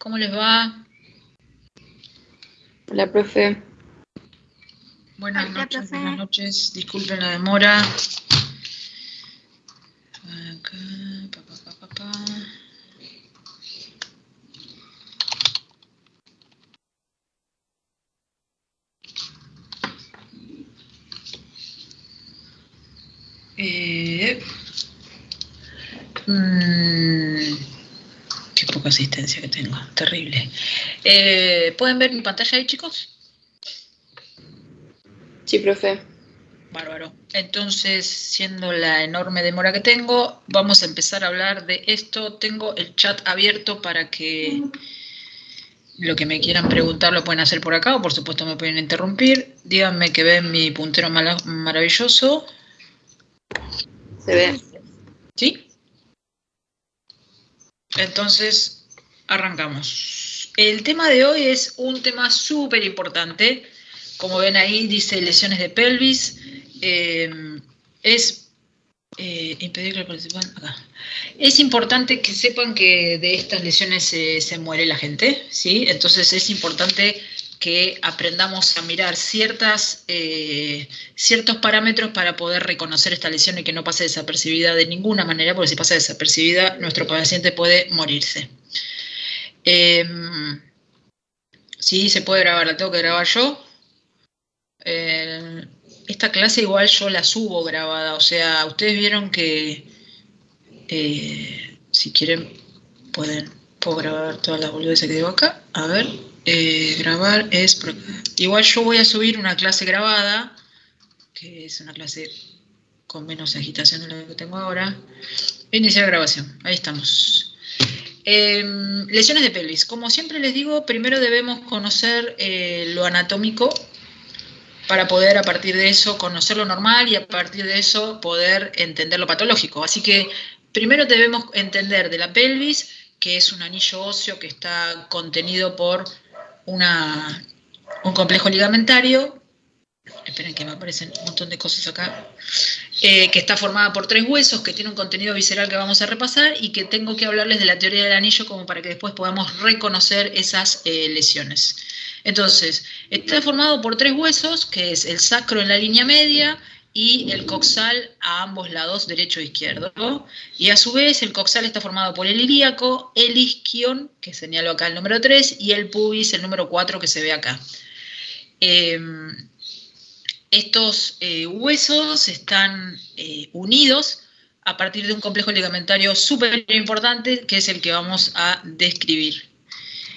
¿Cómo les va? Hola, profe. Buenas noches. Disculpen la demora. Acá, pa. Qué poca asistencia que tengo, terrible. ¿Pueden ver mi pantalla ahí, chicos? Sí, profe. Bárbaro. Entonces, siendo la enorme demora que tengo, vamos a empezar a hablar de esto. Tengo el chat abierto para que lo que me quieran preguntar lo pueden hacer por acá o por supuesto me pueden interrumpir. Díganme que ven mi puntero maravilloso. Se ve. ¿Sí? Entonces, arrancamos. El tema de hoy es un tema súper importante. Como ven ahí, dice lesiones de pelvis. Impedir que el participante... Acá. Es importante que sepan que de estas lesiones se muere la gente, ¿sí? Entonces es importante que aprendamos a mirar ciertos parámetros para poder reconocer esta lesión y que no pase desapercibida de ninguna manera, porque si pasa desapercibida, nuestro paciente puede morirse. Sí, se puede grabar, la tengo que grabar yo. Esta clase igual yo la subo grabada, o sea, ustedes vieron que si quieren puedo grabar todas las boludeces que digo acá. A ver, grabar es por acá. Igual yo voy a subir una clase grabada, que es una clase con menos agitación de lo que tengo ahora. Iniciar grabación, ahí estamos. Lesiones de pelvis. Como siempre les digo, primero debemos conocer lo anatómico para poder a partir de eso conocer lo normal y a partir de eso poder entender lo patológico. Así que primero debemos entender de la pelvis, que es un anillo óseo que está contenido por un complejo ligamentario. Esperen que me aparecen un montón de cosas acá. Que está formada por 3 huesos, que tiene un contenido visceral que vamos a repasar y que tengo que hablarles de la teoría del anillo como para que después podamos reconocer esas lesiones. Entonces, está formado por 3 huesos, que es el sacro en la línea media y el coxal a ambos lados, derecho e izquierdo. Y a su vez, el coxal está formado por el ilíaco, el isquion, que señalo acá el número 3, y el pubis, el número 4, que se ve acá. Estos huesos están unidos a partir de un complejo ligamentario súper importante, que es el que vamos a describir.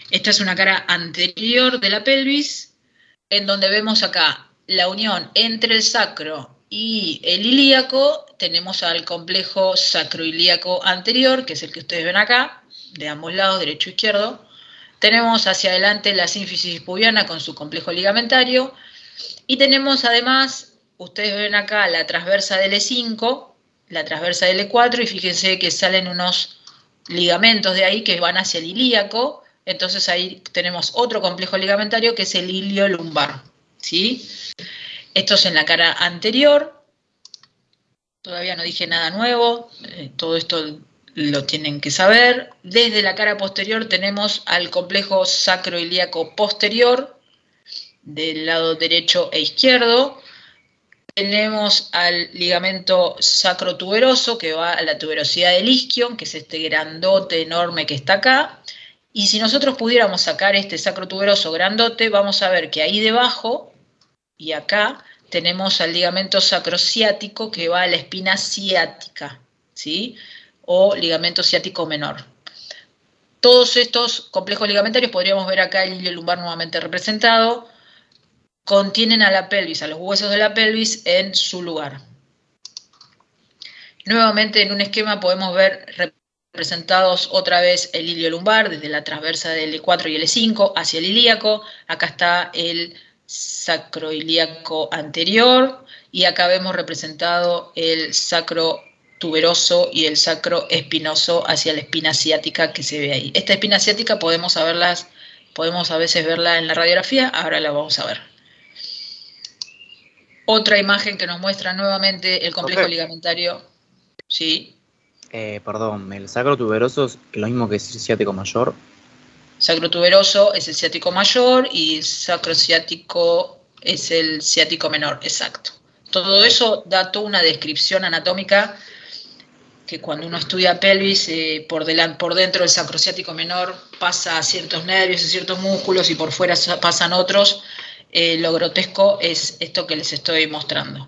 Esta es una cara anterior de la pelvis, en donde vemos acá la unión entre el sacro y el ilíaco. Tenemos al complejo sacroilíaco anterior, que es el que ustedes ven acá, de ambos lados, derecho e izquierdo. Tenemos hacia adelante la sínfisis pubiana con su complejo ligamentario. Y tenemos además, ustedes ven acá la transversa del E5, la transversa del E4, y fíjense que salen unos ligamentos de ahí que van hacia el ilíaco. Entonces ahí tenemos otro complejo ligamentario que es el ilio lumbar, ¿sí? Esto es en la cara anterior. Todavía no dije nada nuevo, todo esto lo tienen que saber. Desde la cara posterior tenemos al complejo sacroilíaco posterior, del lado derecho e izquierdo. Tenemos al ligamento sacrotuberoso que va a la tuberosidad del isquion, que es este grandote enorme que está acá. Y si nosotros pudiéramos sacar este sacrotuberoso grandote, vamos a ver que ahí debajo y acá tenemos al ligamento sacrociático que va a la espina ciática, ¿sí? O ligamento ciático menor. Todos estos complejos ligamentarios, podríamos ver acá el ilio lumbar nuevamente representado, contienen a la pelvis, a los huesos de la pelvis en su lugar. Nuevamente en un esquema podemos ver representados otra vez el ilio lumbar desde la transversa del E4 y el E5 hacia el ilíaco. Acá está el sacroilíaco anterior y acá vemos representado el sacro tuberoso y el sacro espinoso hacia la espina ciática que se ve ahí. Esta espina ciática podemos a veces verla en la radiografía, ahora la vamos a ver. Otra imagen que nos muestra nuevamente el complejo ligamentario. Sí. Perdón, ¿el sacro tuberoso es lo mismo que el ciático mayor? Sacro tuberoso es el ciático mayor y sacro ciático es el ciático menor, exacto. Todo eso da toda una descripción anatómica que cuando uno estudia pelvis, por dentro del sacrociático menor pasa a ciertos nervios y ciertos músculos y por fuera pasan otros. Lo grotesco es esto que les estoy mostrando.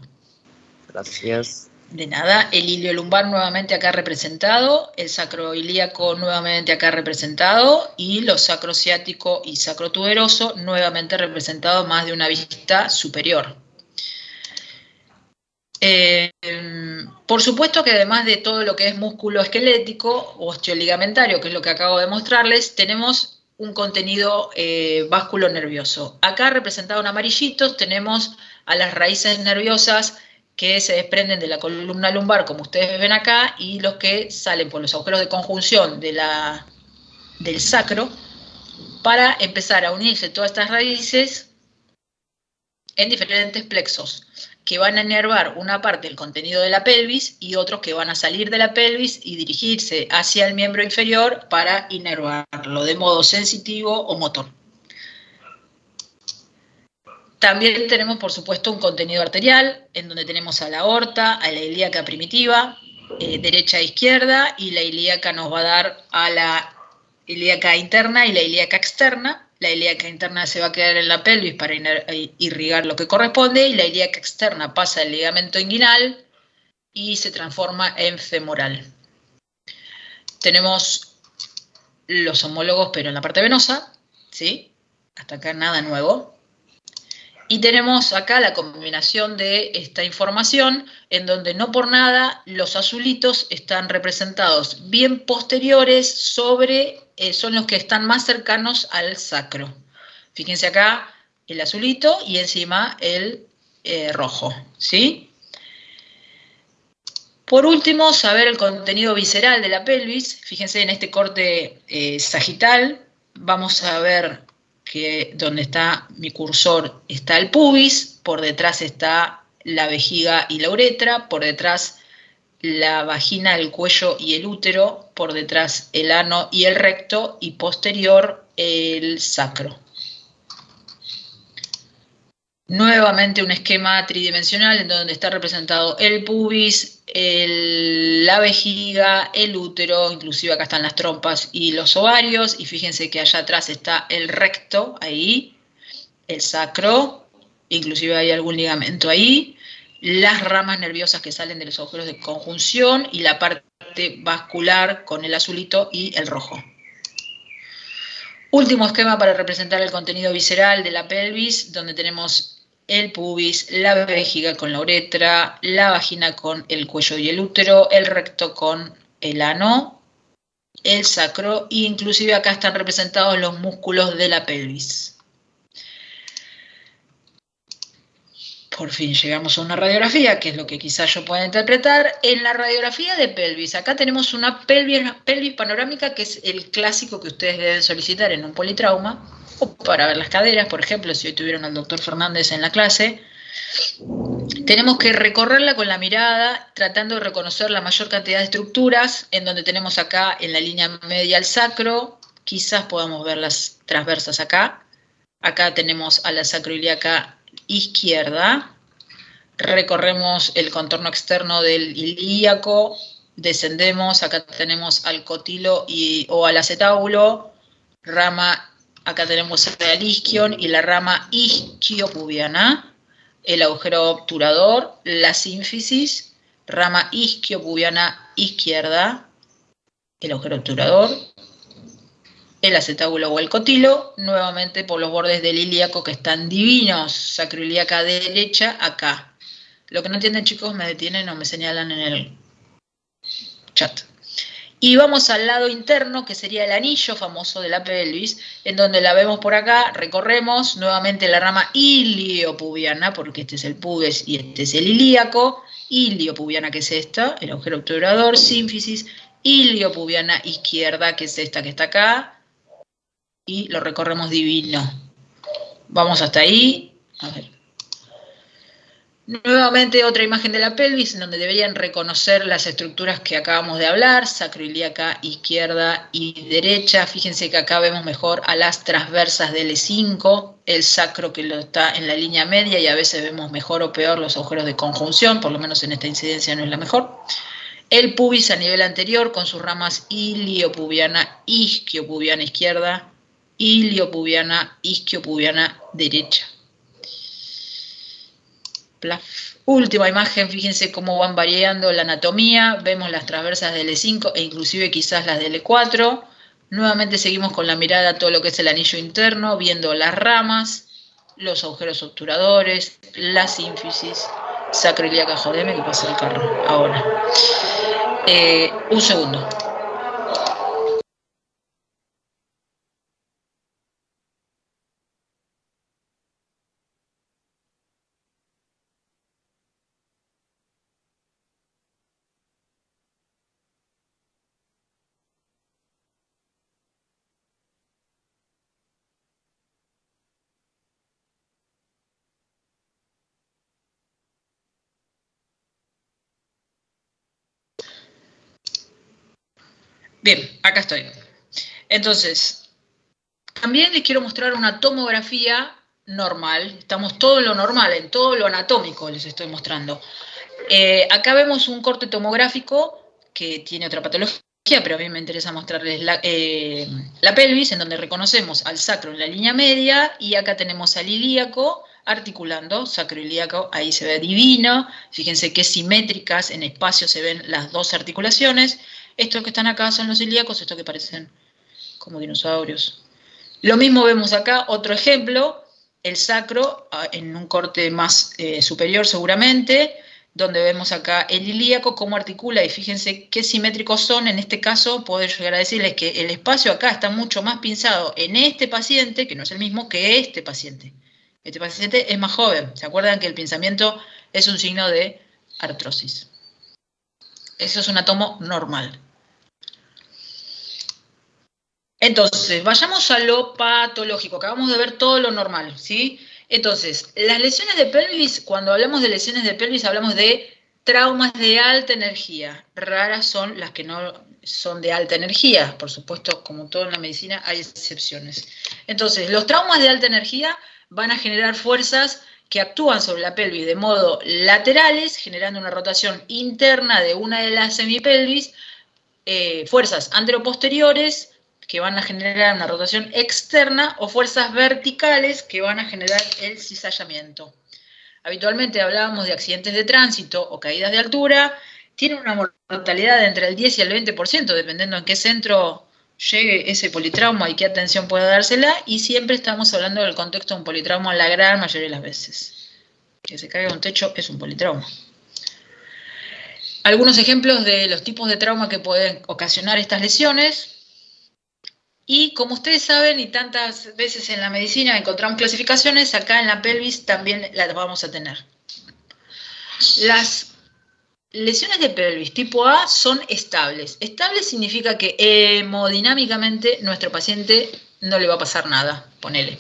Gracias. De nada, el ilio lumbar nuevamente acá representado, el sacroilíaco nuevamente acá representado y los sacrociático y sacrotuberoso nuevamente representado más de una vista superior. Por supuesto que además de todo lo que es músculo esquelético o osteoligamentario, que es lo que acabo de mostrarles, tenemos un contenido básculo nervioso. Acá representado en amarillitos tenemos a las raíces nerviosas que se desprenden de la columna lumbar, como ustedes ven acá, y los que salen por los agujeros de conjunción del sacro, para empezar a unirse todas estas raíces en diferentes plexos, que van a inervar una parte del contenido de la pelvis y otros que van a salir de la pelvis y dirigirse hacia el miembro inferior para inervarlo de modo sensitivo o motor. También tenemos, por supuesto, un contenido arterial, en donde tenemos a la aorta, a la ilíaca primitiva, derecha e izquierda, y la ilíaca nos va a dar a la ilíaca interna y la ilíaca externa. La ilíaca interna se va a quedar en la pelvis para irrigar lo que corresponde, y la ilíaca externa pasa al ligamento inguinal y se transforma en femoral. Tenemos los homólogos, pero en la parte venosa, ¿sí? Hasta acá nada nuevo. Y tenemos acá la combinación de esta información, en donde no por nada los azulitos están representados bien posteriores sobre, son los que están más cercanos al sacro. Fíjense acá el azulito y encima el rojo, ¿sí? Por último, saber el contenido visceral de la pelvis. Fíjense en este corte sagital, vamos a ver que donde está mi cursor está el pubis, por detrás está la vejiga y la uretra, por detrás la vagina, el cuello y el útero, por detrás el ano y el recto, y posterior el sacro. Nuevamente un esquema tridimensional en donde está representado el pubis, la vejiga, el útero, inclusive acá están las trompas y los ovarios, y fíjense que allá atrás está el recto, ahí, el sacro, inclusive hay algún ligamento ahí, las ramas nerviosas que salen de los agujeros de conjunción y la parte vascular con el azulito y el rojo. Último esquema para representar el contenido visceral de la pelvis, donde tenemos el pubis, la vejiga con la uretra, la vagina con el cuello y el útero, el recto con el ano, el sacro, e inclusive acá están representados los músculos de la pelvis. Por fin llegamos a una radiografía, que es lo que quizás yo pueda interpretar. En la radiografía de pelvis, acá tenemos una pelvis panorámica, que es el clásico que ustedes deben solicitar en un politrauma, o para ver las caderas, por ejemplo, si hoy tuvieron al doctor Fernández en la clase. Tenemos que recorrerla con la mirada, tratando de reconocer la mayor cantidad de estructuras, en donde tenemos acá en la línea media el sacro, quizás podamos ver las transversas acá. Acá tenemos a la sacroilíaca izquierda, recorremos el contorno externo del ilíaco, descendemos, acá tenemos al cotilo o al acetábulo, rama. Acá tenemos el isquion y la rama isquiopubiana, el agujero obturador, la sínfisis, rama isquiopubiana izquierda, el agujero obturador, el acetábulo o el cotilo, nuevamente por los bordes del ilíaco que están divinos, sacroilíaca derecha acá. Lo que no entienden, chicos, me detienen o me señalan en el chat. Y vamos al lado interno, que sería el anillo famoso de la pelvis, en donde la vemos por acá, recorremos nuevamente la rama iliopubiana, porque este es el pubis y este es el ilíaco, iliopubiana, que es esta, el agujero obturador, sínfisis, iliopubiana izquierda, que es esta que está acá, y lo recorremos divino. Vamos hasta ahí, a ver. Nuevamente otra imagen de la pelvis en donde deberían reconocer las estructuras que acabamos de hablar, sacroiliaca izquierda y derecha. Fíjense que acá vemos mejor a las transversas del E5, el sacro que lo está en la línea media y a veces vemos mejor o peor los agujeros de conjunción, por lo menos en esta incidencia no es la mejor. El pubis a nivel anterior con sus ramas iliopubiana, isquiopubiana izquierda, iliopubiana, isquiopubiana derecha. Última imagen, fíjense cómo van variando la anatomía, vemos las transversas del E5 e inclusive quizás las del E4. Nuevamente seguimos con la mirada a todo lo que es el anillo interno, viendo las ramas, los agujeros obturadores, la sínfisis, sacroiliaca, jodeme que pasa el carro, ahora. Un segundo. Bien, acá estoy. Entonces, también les quiero mostrar una tomografía normal. Estamos todo en lo normal, en todo lo anatómico les estoy mostrando. Acá vemos un corte tomográfico que tiene otra patología, pero a mí me interesa mostrarles la pelvis, en donde reconocemos al sacro en la línea media, y acá tenemos al ilíaco articulando, sacroilíaco, ahí se ve divino. Fíjense qué simétricas en espacio se ven las dos articulaciones. Estos que están acá son los ilíacos, estos que parecen como dinosaurios. Lo mismo vemos acá, otro ejemplo, el sacro en un corte más superior seguramente, donde vemos acá el ilíaco, cómo articula, y fíjense qué simétricos son. En este caso, puedo llegar a decirles que el espacio acá está mucho más pinzado en este paciente, que no es el mismo que este paciente. Este paciente es más joven. ¿Se acuerdan que el pinzamiento es un signo de artrosis? Eso es un atomo normal. Entonces, vayamos a lo patológico. Acabamos de ver todo lo normal, ¿sí? Entonces, las lesiones de pelvis, cuando hablamos de lesiones de pelvis, hablamos de traumas de alta energía. Raras son las que no son de alta energía. Por supuesto, como todo en la medicina, hay excepciones. Entonces, los traumas de alta energía van a generar fuerzas que actúan sobre la pelvis de modo laterales, generando una rotación interna de una de las semipelvis, fuerzas anteroposteriores, que van a generar una rotación externa, o fuerzas verticales que van a generar el cizallamiento. Habitualmente hablábamos de accidentes de tránsito o caídas de altura, tienen una mortalidad de entre el 10 y el 20%, dependiendo en qué centro llegue ese politrauma y qué atención pueda dársela, y siempre estamos hablando del contexto de un politrauma la gran mayoría de las veces. Que se caiga un techo es un politrauma. Algunos ejemplos de los tipos de trauma que pueden ocasionar estas lesiones. Y como ustedes saben, y tantas veces en la medicina encontramos clasificaciones, acá en la pelvis también las vamos a tener. Las lesiones de pelvis tipo A son estables. Estable significa que hemodinámicamente nuestro paciente no le va a pasar nada, ponele.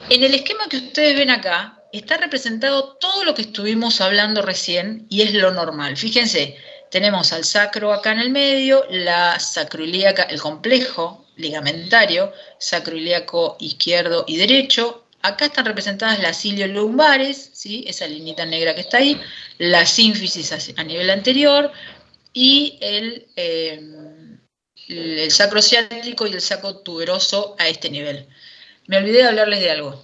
En el esquema que ustedes ven acá, está representado todo lo que estuvimos hablando recién y es lo normal. Fíjense, tenemos al sacro acá en el medio, la sacroilíaca, el complejo ligamentario, sacroilíaco izquierdo y derecho. Acá están representadas las iliolumbares, ¿sí? Esa linita negra que está ahí, la sínfisis a nivel anterior y el sacro ciático y el sacro tuberoso a este nivel. Me olvidé de hablarles de algo.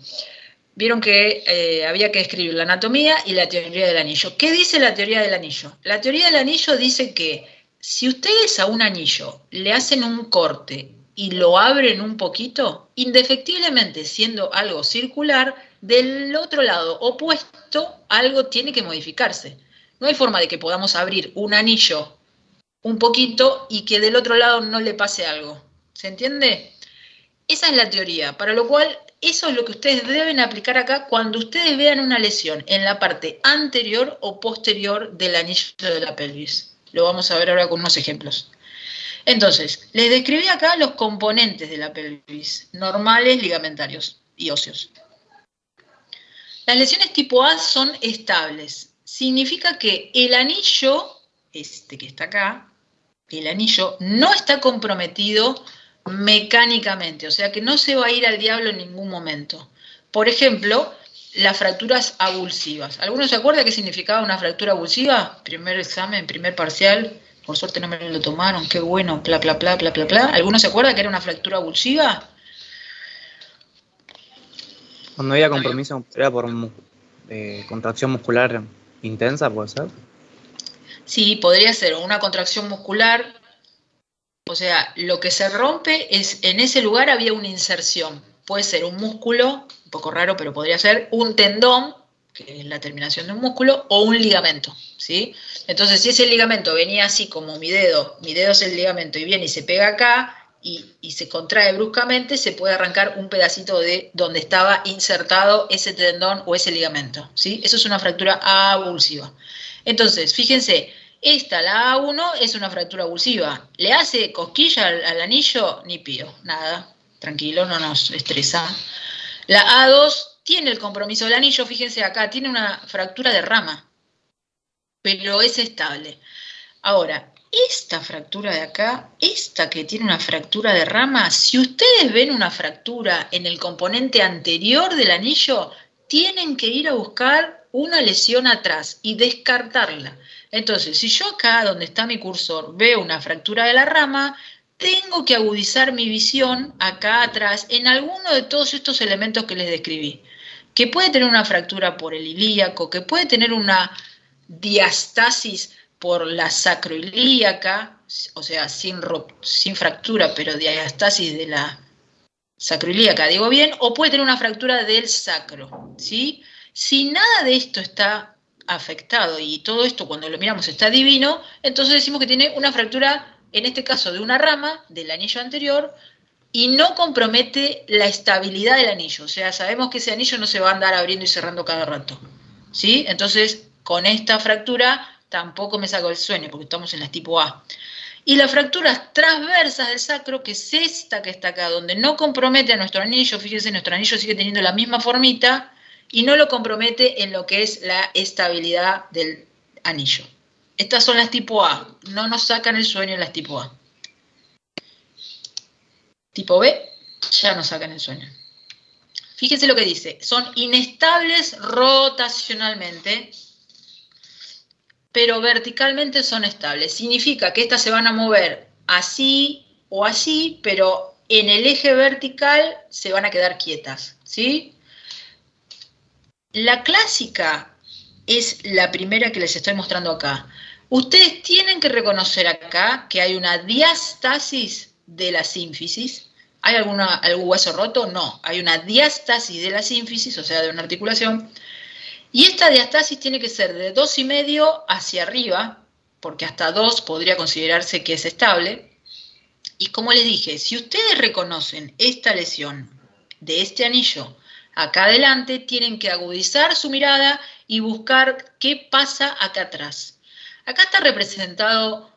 Vieron que había que escribir la anatomía y la teoría del anillo. ¿Qué dice la teoría del anillo? La teoría del anillo dice que si ustedes a un anillo le hacen un corte y lo abren un poquito, indefectiblemente siendo algo circular, del otro lado opuesto algo tiene que modificarse. No hay forma de que podamos abrir un anillo un poquito y que del otro lado no le pase algo. ¿Se entiende? Esa es la teoría, para lo cual eso es lo que ustedes deben aplicar acá cuando ustedes vean una lesión en la parte anterior o posterior del anillo de la pelvis. Lo vamos a ver ahora con unos ejemplos. Entonces, les describí acá los componentes de la pelvis, normales, ligamentarios y óseos. Las lesiones tipo A son estables. Significa que el anillo, este que está acá, el anillo no está comprometido mecánicamente, o sea que no se va a ir al diablo en ningún momento. Por ejemplo, las fracturas avulsivas. ¿Alguno se acuerda qué significaba una fractura avulsiva? Primer examen, primer parcial, por suerte no me lo tomaron, qué bueno, bla, bla, bla, bla, bla, bla. ¿Alguno se acuerda que era una fractura avulsiva? Cuando había compromiso era por contracción muscular intensa, ¿puede ser? Sí, podría ser una contracción muscular. O sea, lo que se rompe es, en ese lugar había una inserción. Puede ser un músculo, un poco raro, pero podría ser un tendón, que es la terminación de un músculo, o un ligamento, ¿sí? Entonces, si ese ligamento venía así como mi dedo es el ligamento, y viene y se pega acá, y se contrae bruscamente, se puede arrancar un pedacito de donde estaba insertado ese tendón o ese ligamento, ¿sí? Eso es una fractura avulsiva. Entonces, fíjense, la A1 es una fractura avulsiva. ¿Le hace cosquilla al anillo? Ni pío, nada. Tranquilo, no nos estresa. La A2 tiene el compromiso del anillo, fíjense acá, tiene una fractura de rama, pero es estable. Ahora, esta fractura de acá, esta que tiene una fractura de rama, si ustedes ven una fractura en el componente anterior del anillo, tienen que ir a buscar una lesión atrás y descartarla. Entonces, si yo acá, donde está mi cursor, veo una fractura de la rama, tengo que agudizar mi visión acá atrás en alguno de todos estos elementos que les describí. Que puede tener una fractura por el ilíaco, que puede tener una diastasis por la sacroilíaca, o sea, sin fractura, pero diastasis de la sacroilíaca, digo bien, o puede tener una fractura del sacro, ¿sí? Si nada de esto está afectado y todo esto cuando lo miramos está divino, entonces decimos que tiene una fractura, en este caso de una rama del anillo anterior, y no compromete la estabilidad del anillo, o sea, sabemos que ese anillo no se va a andar abriendo y cerrando cada rato, ¿sí? Entonces, con esta fractura tampoco me saco el sueño, porque estamos en las tipo A. Y las fracturas transversas del sacro, que es esta que está acá, donde no compromete a nuestro anillo, fíjense, nuestro anillo sigue teniendo la misma formita, y no lo compromete en lo que es la estabilidad del anillo. Estas son las tipo A, no nos sacan el sueño en las tipo A. Tipo B, ya nos sacan el sueño. Fíjense lo que dice, son inestables rotacionalmente, pero verticalmente son estables. Significa que estas se van a mover así o así, pero en el eje vertical se van a quedar quietas, ¿sí? La clásica es la primera que les estoy mostrando acá. Ustedes tienen que reconocer acá que hay una diastasis de la sínfisis. ¿Hay algún hueso roto? No, hay una diastasis de la sínfisis, o sea, de una articulación. Y esta diastasis tiene que ser de 2,5 hacia arriba, porque hasta 2 podría considerarse que es estable. Y como les dije, si ustedes reconocen esta lesión de este anillo acá adelante, tienen que agudizar su mirada y buscar qué pasa acá atrás. Acá está representado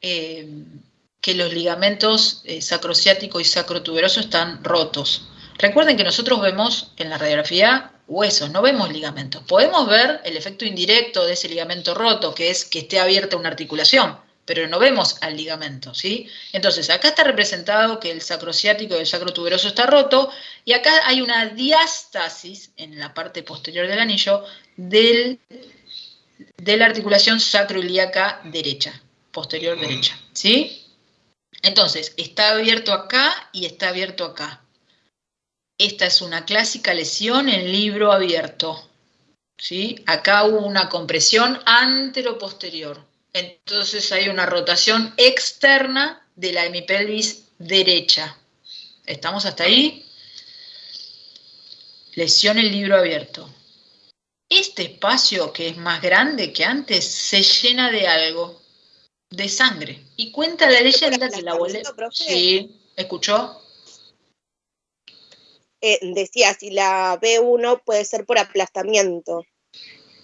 que los ligamentos sacrociático y sacrotuberoso están rotos. Recuerden que nosotros vemos en la radiografía huesos, no vemos ligamentos. Podemos ver el efecto indirecto de ese ligamento roto, que es que esté abierta una articulación, pero no vemos al ligamento, ¿sí? Entonces, acá está representado que el sacrociático y el sacrotuberoso está roto, y acá hay una diastasis en la parte posterior del anillo de la articulación sacroilíaca derecha, posterior derecha, ¿sí? Entonces, está abierto acá y está abierto acá. Esta es una clásica lesión en libro abierto, ¿sí? Acá hubo una compresión antero-posterior. Entonces hay una rotación externa de la hemipelvis derecha. ¿Estamos hasta ahí? Lesión en libro abierto. Este espacio, que es más grande que antes, se llena de algo, de sangre. Y cuenta la leyenda que la abuela... Sí, ¿escuchó? Decía, si la B1 puede ser por aplastamiento.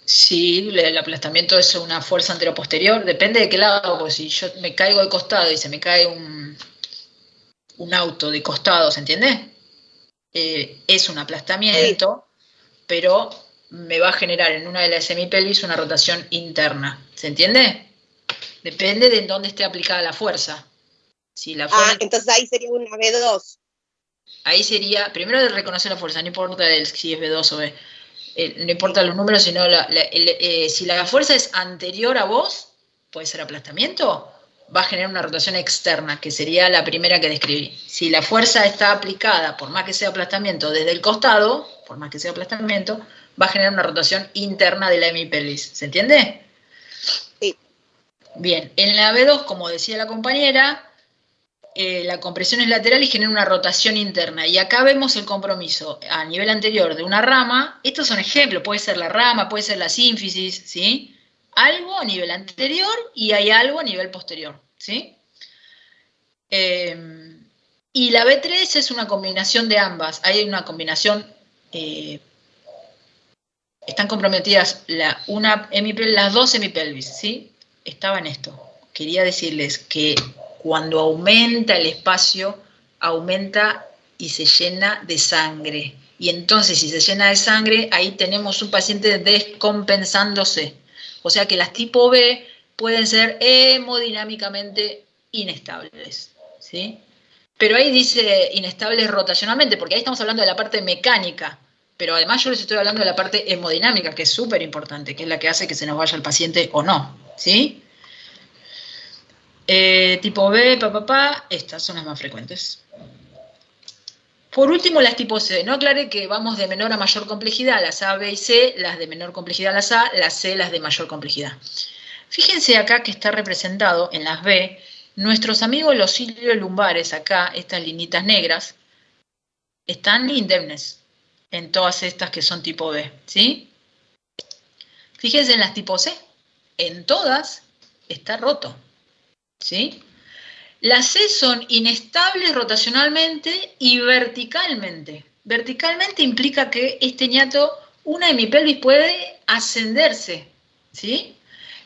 Sí, el aplastamiento es una fuerza anteroposterior, depende de qué lado, porque si yo me caigo de costado y se me cae un auto de costado, ¿se entiende? Es un aplastamiento, sí, pero me va a generar en una de las semipelvis una rotación interna. ¿Se entiende? Depende de en dónde esté aplicada la fuerza. Si la fuerza entonces ahí sería una B2. ahí sería, primero de reconocer la fuerza, no importa si es B2 o B. No importa los números, sino si la fuerza es anterior a vos, puede ser aplastamiento, va a generar una rotación externa, que sería la primera que describí. Si la fuerza está aplicada, por más que sea aplastamiento, desde el costado, por más que sea aplastamiento, va a generar una rotación interna de la hemipelvis. ¿Se entiende? Sí. Bien, en la B2, como decía la compañera, la compresión es lateral y genera una rotación interna. Y acá vemos el compromiso a nivel anterior de una rama. Estos son ejemplos, puede ser la rama, puede ser la sínfisis, ¿sí? Algo a nivel anterior y hay algo a nivel posterior, ¿sí? Y la B3 es una combinación de ambas. Hay una combinación, están comprometidas las dos hemipelvis, ¿sí? Estaba en esto. Quería decirles que cuando aumenta el espacio, aumenta y se llena de sangre. Y entonces, si se llena de sangre, ahí tenemos un paciente descompensándose. O sea que las tipo B pueden ser hemodinámicamente inestables, ¿sí? Pero ahí dice inestables rotacionalmente, porque ahí estamos hablando de la parte mecánica. Pero además yo les estoy hablando de la parte hemodinámica, que es súper importante, que es la que hace que se nos vaya el paciente o no, ¿sí? Tipo B, estas son las más frecuentes. Por último, las tipo C. No aclaré que vamos de menor a mayor complejidad, las A, B y C, las de menor complejidad las A, las C las de mayor complejidad. Fíjense acá que está representado en las B, nuestros amigos los iliolumbares, acá, estas linitas negras, están indemnes en todas estas que son tipo B, ¿sí? Fíjense en las tipo C, en todas está roto, ¿sí? Las C son inestables rotacionalmente y verticalmente. Verticalmente implica que este ñato, una hemipelvis puede ascenderse, ¿sí?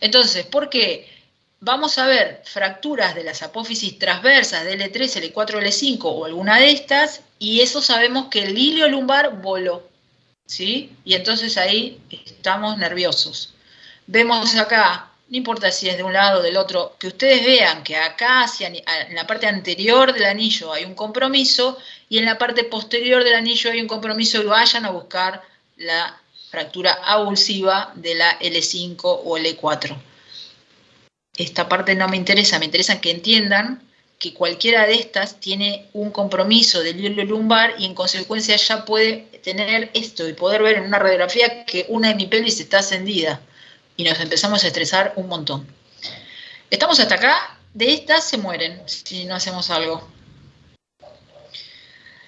Entonces, ¿por qué? Vamos a ver fracturas de las apófisis transversas de L3, L4, L5 o alguna de estas, y eso sabemos que el ilio lumbar voló, ¿sí? Y entonces ahí estamos nerviosos. Vemos acá, no importa si es de un lado o del otro, que ustedes vean que acá, en la parte anterior del anillo hay un compromiso y en la parte posterior del anillo hay un compromiso y vayan a buscar la fractura avulsiva de la L5 o L4. Esta parte no me interesa que entiendan que cualquiera de estas tiene un compromiso del ilio lumbar y en consecuencia ya puede tener esto y poder ver en una radiografía que una hemipelvis está ascendida. Y nos empezamos a estresar un montón. Estamos hasta acá, de estas se mueren si no hacemos algo.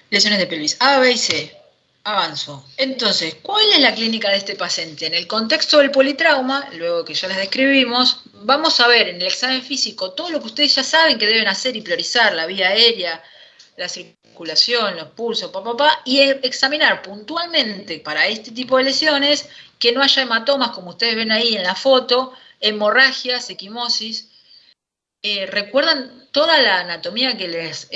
Lesiones de pelvis A, B y C. Avanzo. Entonces, ¿cuál es la clínica de este paciente? En el contexto del politrauma, luego que ya les describimos, vamos a ver en el examen físico todo lo que ustedes ya saben que deben hacer y priorizar, la vía aérea, la circulación, los pulsos, y examinar puntualmente para este tipo de lesiones que no haya hematomas, como ustedes ven ahí en la foto, hemorragias, equimosis. ¿Recuerdan toda la anatomía que les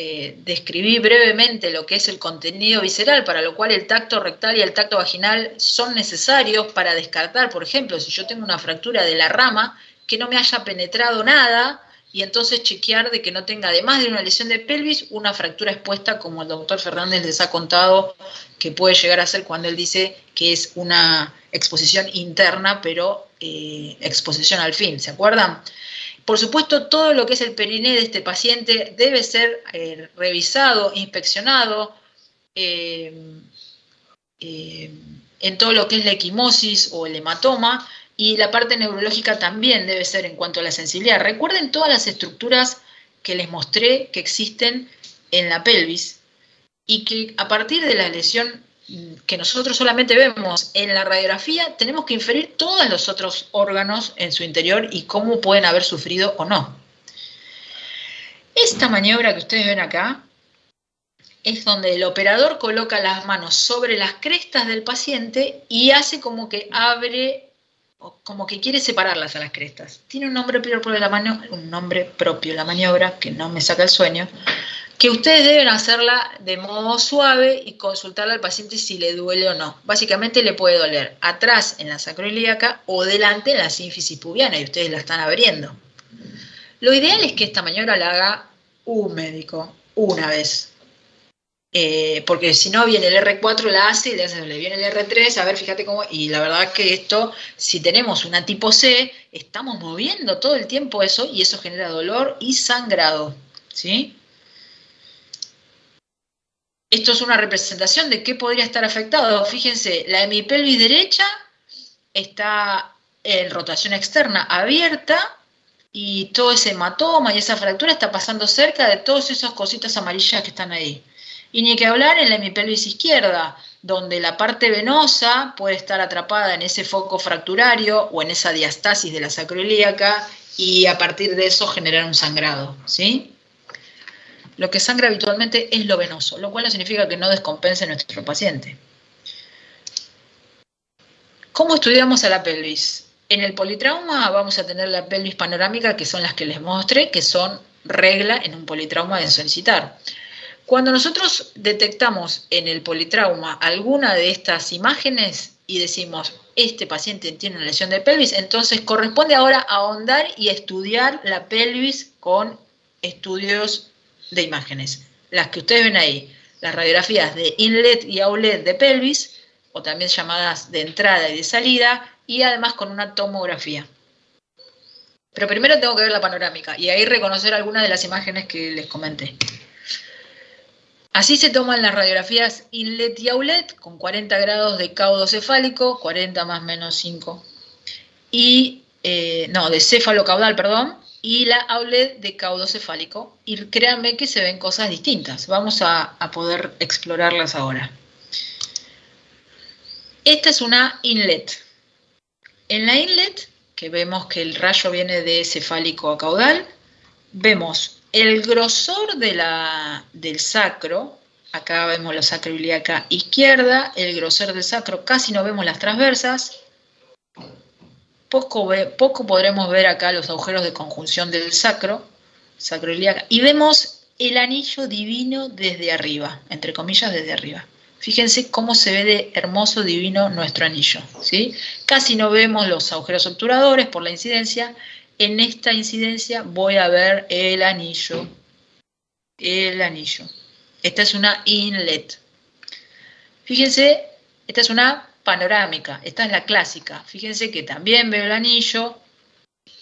describí brevemente, lo que es el contenido visceral, para lo cual el tacto rectal y el tacto vaginal son necesarios para descartar, por ejemplo, si yo tengo una fractura de la rama, que no me haya penetrado nada, y entonces chequear de que no tenga, además de una lesión de pelvis, una fractura expuesta, como el doctor Fernández les ha contado que puede llegar a ser cuando él dice que es una exposición interna, pero exposición al fin, ¿se acuerdan? Por supuesto, todo lo que es el periné de este paciente debe ser revisado, inspeccionado, en todo lo que es la equimosis o el hematoma, y la parte neurológica también debe ser en cuanto a la sensibilidad. Recuerden todas las estructuras que les mostré que existen en la pelvis y que a partir de la lesión que nosotros solamente vemos en la radiografía, tenemos que inferir todos los otros órganos en su interior y cómo pueden haber sufrido o no. Esta maniobra que ustedes ven acá es donde el operador coloca las manos sobre las crestas del paciente y hace como que abre, como que quiere separarlas a las crestas. Tiene un nombre propio la maniobra, que no me saca el sueño, que ustedes deben hacerla de modo suave y consultarle al paciente si le duele o no. Básicamente le puede doler atrás en la sacroiliaca o delante en la sínfisis pubiana y ustedes la están abriendo. Lo ideal es que esta maniobra la haga un médico una vez. Porque si no viene el R4, la hace y le viene el R3, a ver, fíjate cómo, y la verdad es que esto, si tenemos una tipo C, estamos moviendo todo el tiempo eso y eso genera dolor y sangrado, ¿sí? Esto es una representación de qué podría estar afectado. Fíjense, la hemipelvis derecha está en rotación externa abierta y todo ese hematoma y esa fractura está pasando cerca de todas esas cositas amarillas que están ahí. Y ni que hablar en la hemipelvis izquierda, donde la parte venosa puede estar atrapada en ese foco fracturario o en esa diastasis de la sacroiliaca y a partir de eso generar un sangrado, ¿sí? Lo que sangra habitualmente es lo venoso, lo cual no significa que no descompense nuestro paciente. ¿Cómo estudiamos a la pelvis? En el politrauma vamos a tener la pelvis panorámica, que son las que les mostré, que son regla en un politrauma de solicitar. Cuando nosotros detectamos en el politrauma alguna de estas imágenes y decimos, este paciente tiene una lesión de pelvis, entonces corresponde ahora ahondar y estudiar la pelvis con estudios de imágenes. Las que ustedes ven ahí, las radiografías de inlet y outlet de pelvis, o también llamadas de entrada y de salida, y además con una tomografía. Pero primero tengo que ver la panorámica y ahí reconocer algunas de las imágenes que les comenté. Así se toman las radiografías inlet y outlet con 40 grados de caudo cefálico, 40 más menos 5, y, de céfalo caudal, perdón, y la outlet de caudo cefálico. Y créanme que se ven cosas distintas. Vamos a poder explorarlas ahora. Esta es una inlet. En la inlet, que vemos que el rayo viene de cefálico a caudal, vemos el grosor del sacro. Acá vemos la sacroiliaca izquierda, el grosor del sacro, casi no vemos las transversas. Poco podremos ver acá los agujeros de conjunción del sacroiliaca, y vemos el anillo divino desde arriba, entre comillas desde arriba. Fíjense cómo se ve de hermoso, divino nuestro anillo, ¿sí? Casi no vemos los agujeros obturadores por la incidencia. En esta incidencia voy a ver el anillo. Esta es una inlet. Fíjense, esta es una panorámica, esta es la clásica. Fíjense que también veo el anillo,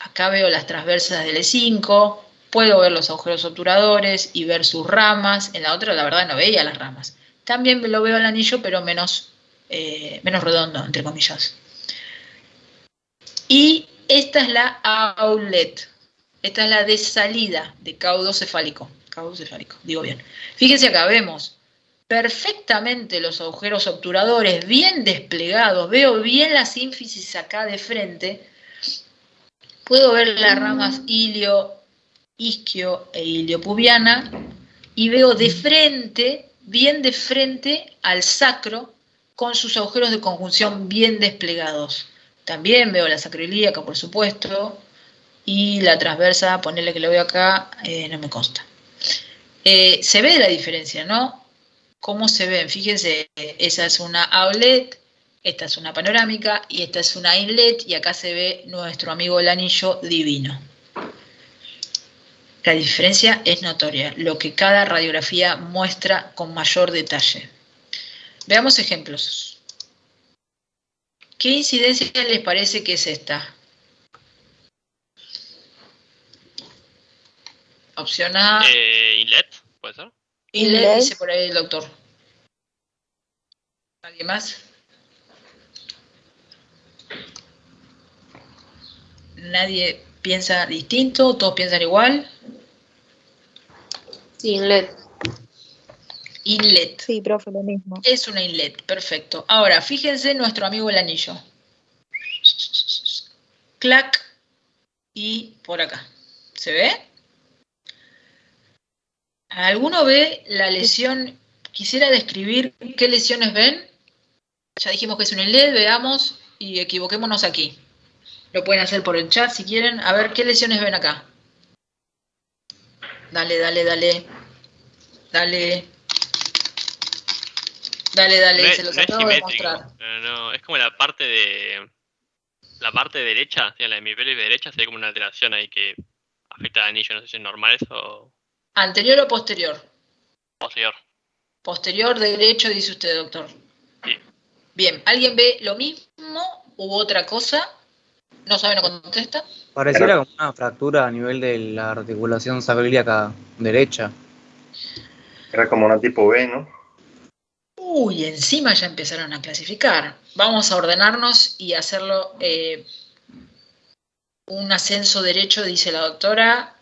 acá veo las transversas del E5, puedo ver los agujeros obturadores y ver sus ramas. En la otra, la verdad, no veía las ramas. También lo veo el anillo, pero menos redondo, entre comillas. Y esta es la outlet. Esta es la de salida de caudo cefálico. Digo bien. Fíjense acá, vemos perfectamente los agujeros obturadores bien desplegados. Veo bien la sínfisis acá de frente. Puedo ver las ramas ilio, isquio e iliopubiana. Y veo de frente, bien de frente al sacro, con sus agujeros de conjunción bien desplegados. También veo la sacroiliaca, por supuesto, y la transversa, ponerle que lo veo acá, no me consta. Se ve la diferencia, ¿no? ¿Cómo se ven? Fíjense, esa es una outlet, esta es una panorámica, y esta es una inlet, y acá se ve nuestro amigo el anillo divino. La diferencia es notoria, lo que cada radiografía muestra con mayor detalle. Veamos ejemplos. ¿Qué incidencia les parece que es esta? Opción A. Inlet, ¿puede ser? Inlet, dice por ahí el doctor. ¿Alguien más? ¿Nadie piensa distinto? ¿Todos piensan igual? Sí, inlet. Inlet. Sí, profe, lo mismo. Es una inlet, perfecto. Ahora, fíjense nuestro amigo el anillo. Clac. Y por acá. ¿Se ve? ¿Alguno ve la lesión? Quisiera describir qué lesiones ven. Ya dijimos que es un inlet, veamos y equivoquémonos aquí. Lo pueden hacer por el chat si quieren. A ver, ¿qué lesiones ven acá? Dale. Dale. Dale, se los no es acabo de simétrico, mostrar. no, es como la parte derecha, la hemisferio derecha, sería como una alteración ahí que afecta al anillo, no sé si es normal eso o ¿Anterior o posterior? posterior. Posterior derecho, dice usted, doctor. Sí. Bien, ¿alguien ve lo mismo u otra cosa? ¿No sabe, no contesta? Pareciera como una fractura a nivel de la articulación sacroiliaca derecha. Era como una tipo B, ¿no? Uy, encima ya empezaron a clasificar. Vamos a ordenarnos y hacerlo un ascenso derecho, dice la doctora.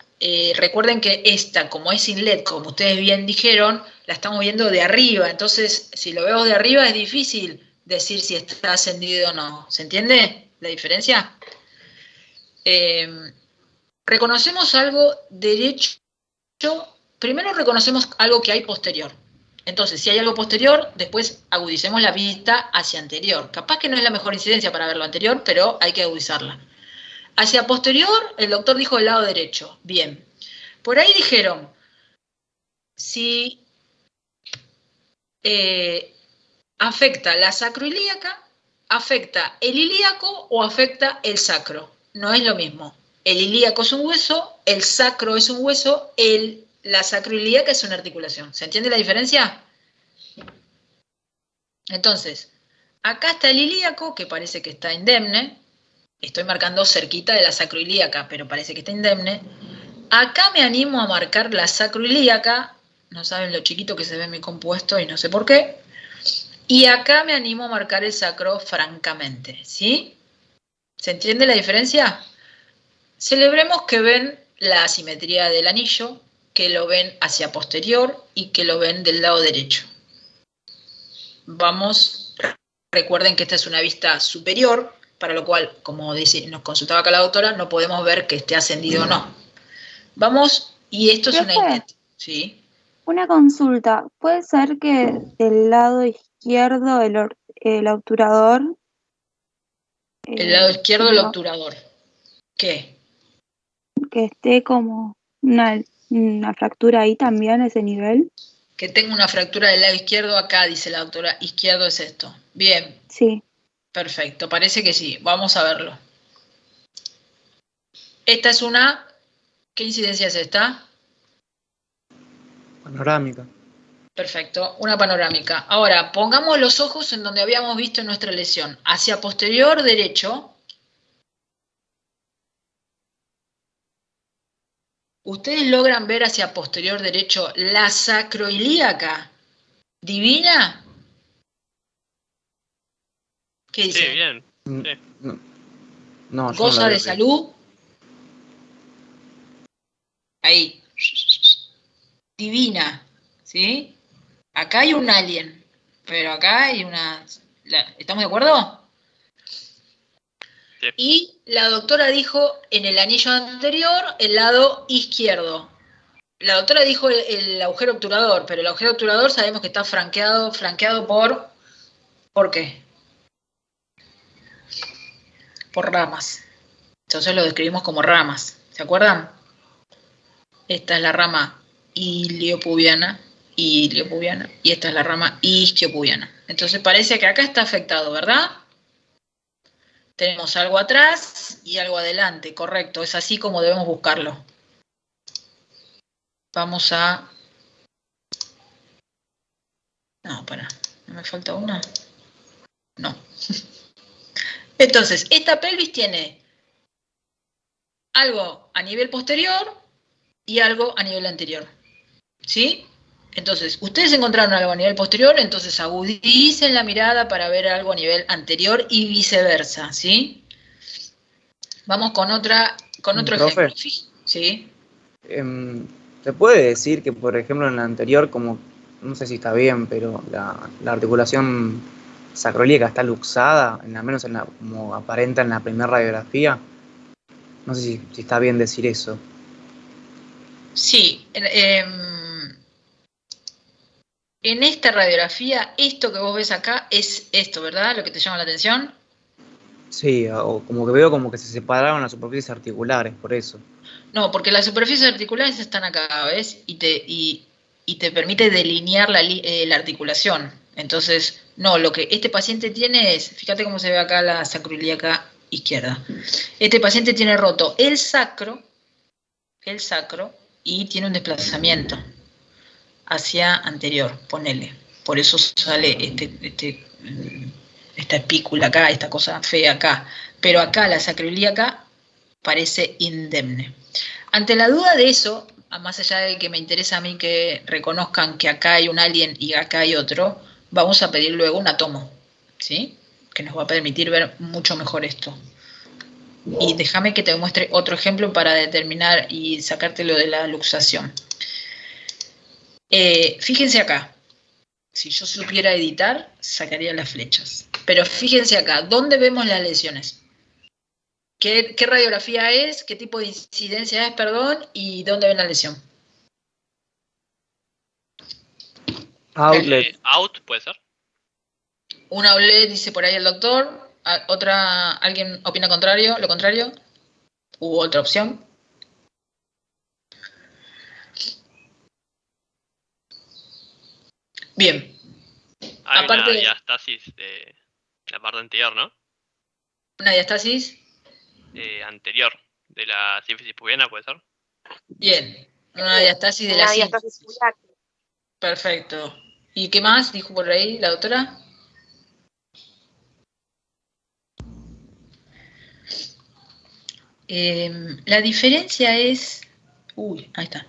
Recuerden que esta, como es inlet, como ustedes bien dijeron, la estamos viendo de arriba. Entonces, si lo veo de arriba es difícil decir si está ascendido o no. ¿Se entiende la diferencia? Reconocemos algo derecho. Primero reconocemos algo que hay posterior. Entonces, si hay algo posterior, después agudicemos la vista hacia anterior. Capaz que no es la mejor incidencia para ver lo anterior, pero hay que agudizarla. Hacia posterior, el doctor dijo el lado derecho. Bien. Por ahí dijeron, si afecta la sacroilíaca, afecta el ilíaco o afecta el sacro. No es lo mismo. El ilíaco es un hueso, el sacro es un hueso, la sacroilíaca es una articulación. ¿Se entiende la diferencia? Entonces, acá está el ilíaco, que parece que está indemne. Estoy marcando cerquita de la sacroilíaca, pero parece que está indemne. Acá me animo a marcar la sacroilíaca. No saben lo chiquito que se ve mi compuesto y no sé por qué. Y acá me animo a marcar el sacro francamente, ¿sí? ¿Se entiende la diferencia? Celebremos que ven la asimetría del anillo, que lo ven hacia posterior y que lo ven del lado derecho. Vamos, recuerden que esta es una vista superior, para lo cual, como nos consultaba acá la doctora, no podemos ver que esté ascendido o no. Vamos, y esto es una inlet, ¿sí? Una consulta, ¿puede ser que del lado izquierdo el obturador? El lado izquierdo del obturador. ¿Qué? Que esté como una fractura ahí también, ese nivel. Que tenga una fractura del lado izquierdo acá, dice la doctora. Izquierdo es esto. Bien. Sí. Perfecto, parece que sí. Vamos a verlo. Esta es una... ¿Qué incidencia es esta? Panorámica. Perfecto, una panorámica. Ahora, pongamos los ojos en donde habíamos visto en nuestra lesión. Hacia posterior derecho. ¿Ustedes logran ver hacia posterior derecho la sacroilíaca divina? ¿Qué dice? Sí, bien. Sí. No, yo ¿Goza no la de veo. salud? Ahí. Divina, ¿sí? Acá hay un alien, pero acá hay una... ¿Estamos de acuerdo? Sí. Y la doctora dijo en el anillo anterior el lado izquierdo. La doctora dijo el agujero obturador, pero el agujero obturador sabemos que está franqueado por... ¿Por qué? Por ramas. Entonces lo describimos como ramas. ¿Se acuerdan? Esta es la rama iliopubiana, y esta es la rama isquiopubiana. Entonces parece que acá está afectado, ¿verdad? Tenemos algo atrás y algo adelante, correcto. Es así como debemos buscarlo. Vamos a... No, pará. ¿No me falta una? No. Entonces, esta pelvis tiene algo a nivel posterior y algo a nivel anterior. ¿Sí? Entonces, ustedes encontraron algo a nivel posterior, entonces agudicen la mirada para ver algo a nivel anterior y viceversa, ¿sí? Vamos con otro Profe. ejemplo. ¿Sí? ¿Se puede decir que, por ejemplo, en la anterior, como, no sé si está bien, pero la articulación sacroilíaca está luxada, al menos como aparenta en la primera radiografía? No sé si está bien decir eso. Sí. En esta radiografía, esto que vos ves acá es esto, ¿verdad? Lo que te llama la atención. Sí, o como que veo como que se separaron las superficies articulares, por eso. No, porque las superficies articulares están acá, ¿ves? Y y te permite delinear la articulación. Entonces, no, lo que este paciente tiene es, fíjate cómo se ve acá la sacroiliaca izquierda. Este paciente tiene roto el sacro, y tiene un desplazamiento hacia anterior, ponele. Por eso sale esta espícula acá, esta cosa fea acá. Pero acá la sacroiliaca parece indemne. Ante la duda de eso, más allá de que me interesa a mí que reconozcan que acá hay un alien y acá hay otro, vamos a pedir luego un atomo, ¿sí? Que nos va a permitir ver mucho mejor esto. Y déjame que te muestre otro ejemplo para determinar y sacártelo de la luxación. Fíjense acá. Si yo supiera editar, sacaría las flechas. Pero fíjense acá, ¿dónde vemos las lesiones? ¿Qué radiografía es? ¿Qué tipo de incidencia es, perdón? ¿Y dónde ven la lesión? Outlet. Out, puede ser. Un outlet, dice por ahí el doctor. ¿Alguien opina lo contrario? ¿Hubo otra opción? Bien. Hay Aparte una diastasis de la parte anterior, ¿no? ¿Una diastasis? Anterior de la sínfisis pubiana, ¿puede ser? Bien. Una diastasis de la diastasis sínfisis. pubiana. Perfecto. ¿Y qué más dijo por ahí la doctora? La diferencia es... ahí está.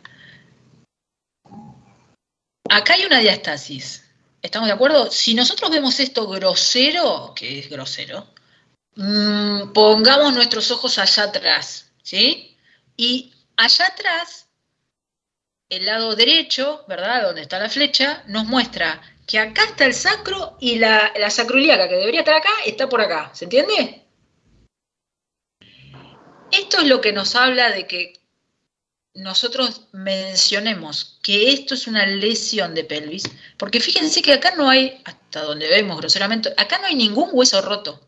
Acá hay una diastasis. ¿Estamos de acuerdo? Si nosotros vemos esto grosero, que es grosero, pongamos nuestros ojos allá atrás, ¿sí? Y allá atrás, el lado derecho, ¿verdad? Donde está la flecha, nos muestra que acá está el sacro y la sacroiliaca, que debería estar acá, está por acá. ¿Se entiende? Esto es lo que nos habla de que nosotros mencionemos que esto es una lesión de pelvis, porque fíjense que acá no hay, hasta donde vemos groseramente, acá no hay ningún hueso roto.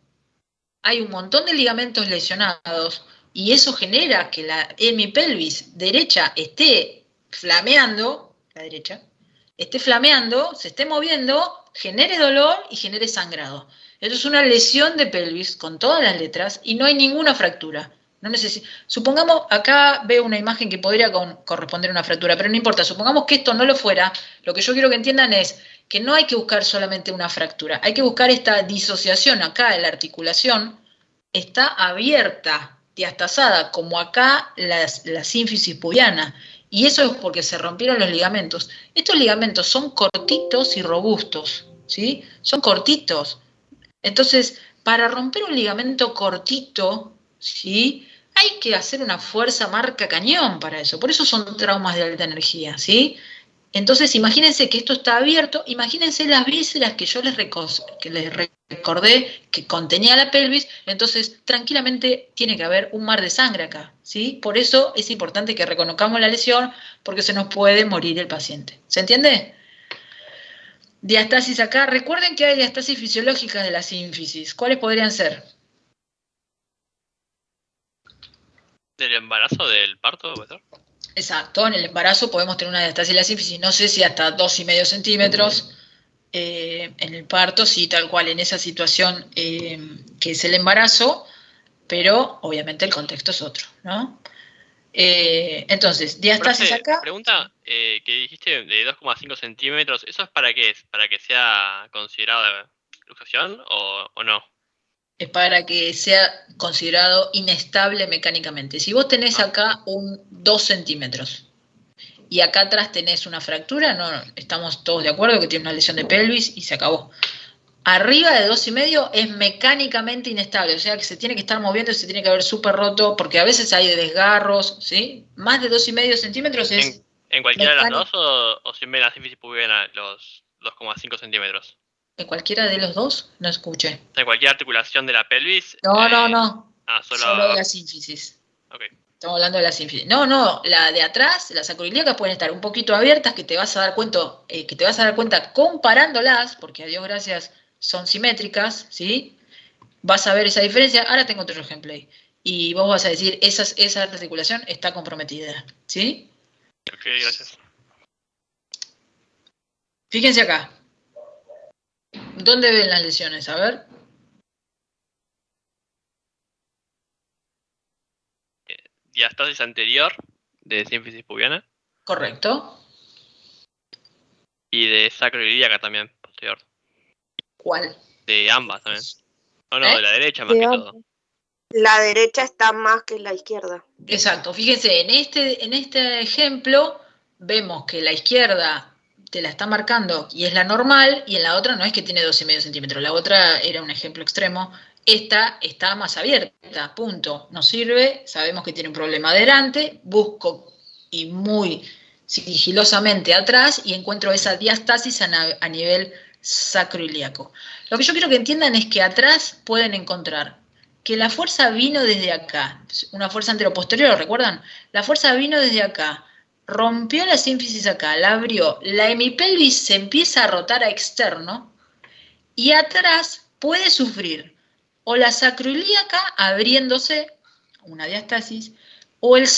Hay un montón de ligamentos lesionados y eso genera que la hemipelvis derecha esté flameando, la derecha, esté flameando, se esté moviendo, genere dolor y genere sangrado. Esto es una lesión de pelvis con todas las letras y no hay ninguna fractura. Supongamos, acá veo una imagen que podría corresponder a una fractura, pero no importa, supongamos que esto no lo fuera, lo que yo quiero que entiendan es que no hay que buscar solamente una fractura, hay que buscar esta disociación acá de la articulación, está abierta, diastasada, como acá la sínfisis pubiana, y eso es porque se rompieron los ligamentos. Estos ligamentos son cortitos y robustos, ¿sí? Son cortitos. Entonces, para romper un ligamento cortito, ¿sí? Hay que hacer una fuerza marca cañón para eso. Por eso son traumas de alta energía, ¿sí? Entonces, imagínense que esto está abierto. Imagínense las vísceras que yo les recordé que contenía la pelvis. Entonces, tranquilamente tiene que haber un mar de sangre acá, ¿sí? Por eso es importante que reconozcamos la lesión, porque se nos puede morir el paciente. ¿Se entiende? Diastasis acá. Recuerden que hay diastasis fisiológicas de la sínfisis. ¿Cuáles podrían ser? ¿Del embarazo, del parto, puede ser? Exacto, en el embarazo podemos tener una diastasis de la sínfisis, no sé si hasta 2,5 centímetros, en el parto, sí, tal cual, en esa situación que es el embarazo, pero obviamente el contexto es otro, ¿no? Entonces, diastasis acá. Pregunta, que dijiste de 2,5 centímetros, ¿eso es para qué es? ¿Para que sea considerada luxación o no? Es para que sea considerado inestable mecánicamente. Si vos tenés acá un 2 centímetros y acá atrás tenés una fractura, no, estamos todos de acuerdo que tiene una lesión de pelvis y se acabó. Arriba de 2,5 es mecánicamente inestable, o sea que se tiene que estar moviendo y se tiene que haber súper roto, porque a veces hay desgarros, ¿sí? Más de 2,5 centímetros es... ¿En cualquiera de las dos o siempre en la sínfisis pubiana los 2,5 centímetros? ¿En cualquiera de los dos? No escuché. ¿En cualquier articulación de la pelvis? No. Solo de la sínfisis. Ok. Estamos hablando de la sínfisis. No, la de atrás, las sacroiliacas pueden estar un poquito abiertas, que te vas a dar cuenta comparándolas, porque a Dios gracias son simétricas, ¿sí? Vas a ver esa diferencia. Ahora tengo otro ejemplo ahí. Y vos vas a decir, esa articulación está comprometida, ¿sí? Ok, gracias. Fíjense acá. ¿Dónde ven las lesiones? A ver. Diastasis anterior de sínfisis pubiana Correcto. y de sacroiliaca también, posterior. ¿Cuál? De ambas también. No, ¿Eh? de la derecha más que todo. La derecha está más que la izquierda. Exacto. Fíjense, en este ejemplo vemos que la izquierda te la está marcando y es la normal, y en la otra no es que tiene 12,5 centímetros. La otra era un ejemplo extremo. Esta está más abierta, punto. Nos sirve, sabemos que tiene un problema adelante, busco y muy sigilosamente atrás y encuentro esa diastasis a nivel sacroiliaco. Lo que yo quiero que entiendan es que atrás pueden encontrar que la fuerza vino desde acá, una fuerza anteroposterior, ¿recuerdan? La fuerza vino desde acá, rompió la sínfisis acá, la abrió, la hemipelvis se empieza a rotar a externo y atrás puede sufrir o la sacroilíaca abriéndose, una diastasis, o el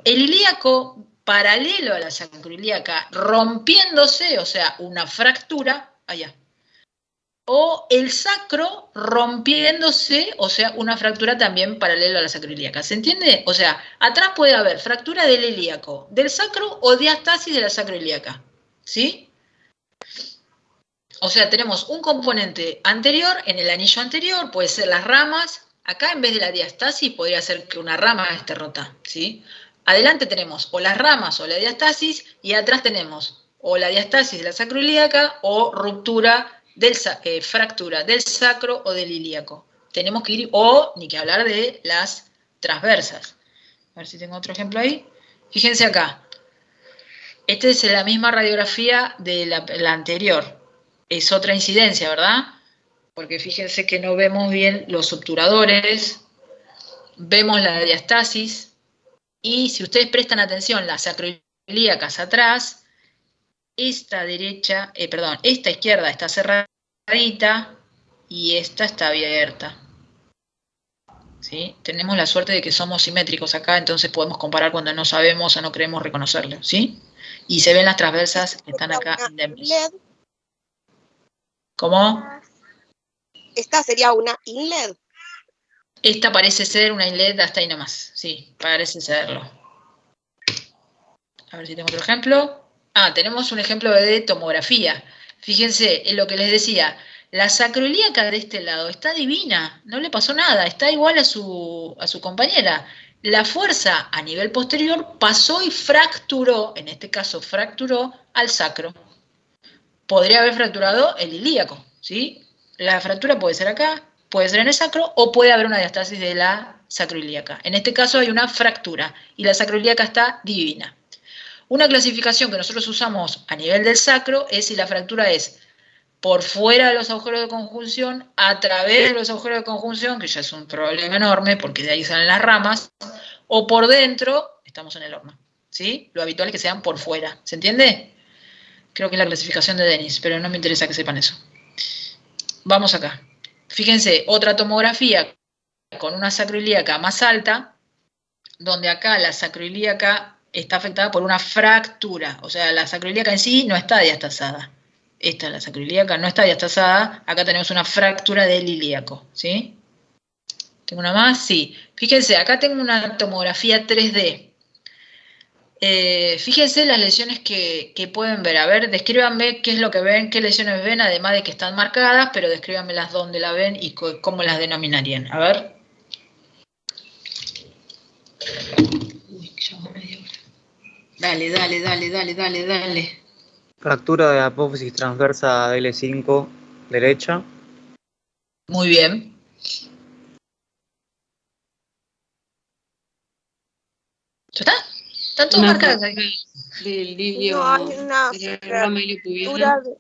ilíaco paralelo a la sacroilíaca rompiéndose, o sea, una fractura, allá. O el sacro rompiéndose, o sea, una fractura también paralela a la sacroilíaca. ¿Se entiende? O sea, atrás puede haber fractura del ilíaco, del sacro o diastasis de la sacroilíaca. ¿Sí? O sea, tenemos un componente anterior, en el anillo anterior, puede ser las ramas. Acá en vez de la diastasis podría ser que una rama esté rota. ¿Sí? Adelante tenemos o las ramas o la diastasis, y atrás tenemos o la diastasis de la sacroilíaca o ruptura fractura del sacro o del ilíaco. Tenemos que ir, o ni que hablar de las transversas. A ver si tengo otro ejemplo ahí. Fíjense acá. Esta es la misma radiografía de la anterior. Es otra incidencia, ¿verdad? Porque fíjense que no vemos bien los obturadores, vemos la diastasis, y si ustedes prestan atención, las sacroilíacas atrás, esta izquierda está cerradita y esta está abierta. ¿Sí? Tenemos la suerte de que somos simétricos acá, entonces podemos comparar cuando no sabemos o no queremos reconocerlo, ¿sí? Y se ven las transversas que están acá indemnes. ¿Cómo? Esta sería una inlet. Esta parece ser una inlet hasta ahí nomás, sí, parece serlo. A ver si tengo otro ejemplo. Tenemos un ejemplo de tomografía. Fíjense en lo que les decía. La sacroilíaca de este lado está divina, no le pasó nada, está igual a su compañera. La fuerza a nivel posterior pasó y fracturó, en este caso fracturó al sacro. Podría haber fracturado el ilíaco, ¿sí? La fractura puede ser acá, puede ser en el sacro, o puede haber una diastasis de la sacroilíaca. En este caso hay una fractura y la sacroilíaca está divina. Una clasificación que nosotros usamos a nivel del sacro es si la fractura es por fuera de los agujeros de conjunción, a través de los agujeros de conjunción, que ya es un problema enorme porque de ahí salen las ramas, o por dentro, estamos en el horno, ¿sí? Lo habitual es que sean por fuera, ¿se entiende? Creo que es la clasificación de Dennis, pero no me interesa que sepan eso. Vamos acá. Fíjense, otra tomografía con una sacroilíaca más alta, donde acá la sacroilíaca está afectada por una fractura, o sea, la sacroilíaca en sí no está diastasada. Esta, la sacroilíaca, no está diastasada. Acá tenemos una fractura del ilíaco, ¿sí? ¿Tengo una más? Sí. Fíjense, acá tengo una tomografía 3D. Fíjense las lesiones que pueden ver. A ver, descríbanme qué es lo que ven, qué lesiones ven, además de que están marcadas, pero descríbanmelas dónde la ven y cómo las denominarían. A ver. Uy, ya va media hora. Dale. Fractura de apófisis transversa L5 derecha. Muy bien. ¿Ya está? Están todos marcados ahí. Del livio, No, hay una de la rama iliopubiana. fractura de-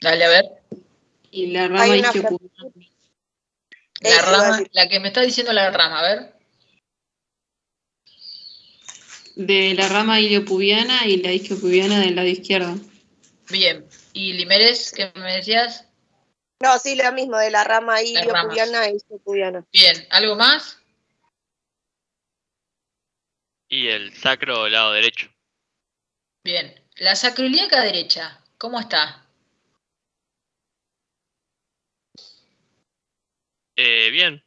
Dale, a ver. Y la rama Hay una isquiopubiana. La Eso iba a rama, decir. la que me está diciendo la rama, a ver. De la rama iliopubiana y la isquiopubiana del lado izquierdo. Bien. ¿Y Limeres, qué me decías? No, sí, lo mismo, de la rama Las ramas. iliopubiana e isquiopubiana. Bien. ¿Algo más? Y el sacro lado derecho. Bien. La sacroiliaca derecha, ¿cómo está? Bien.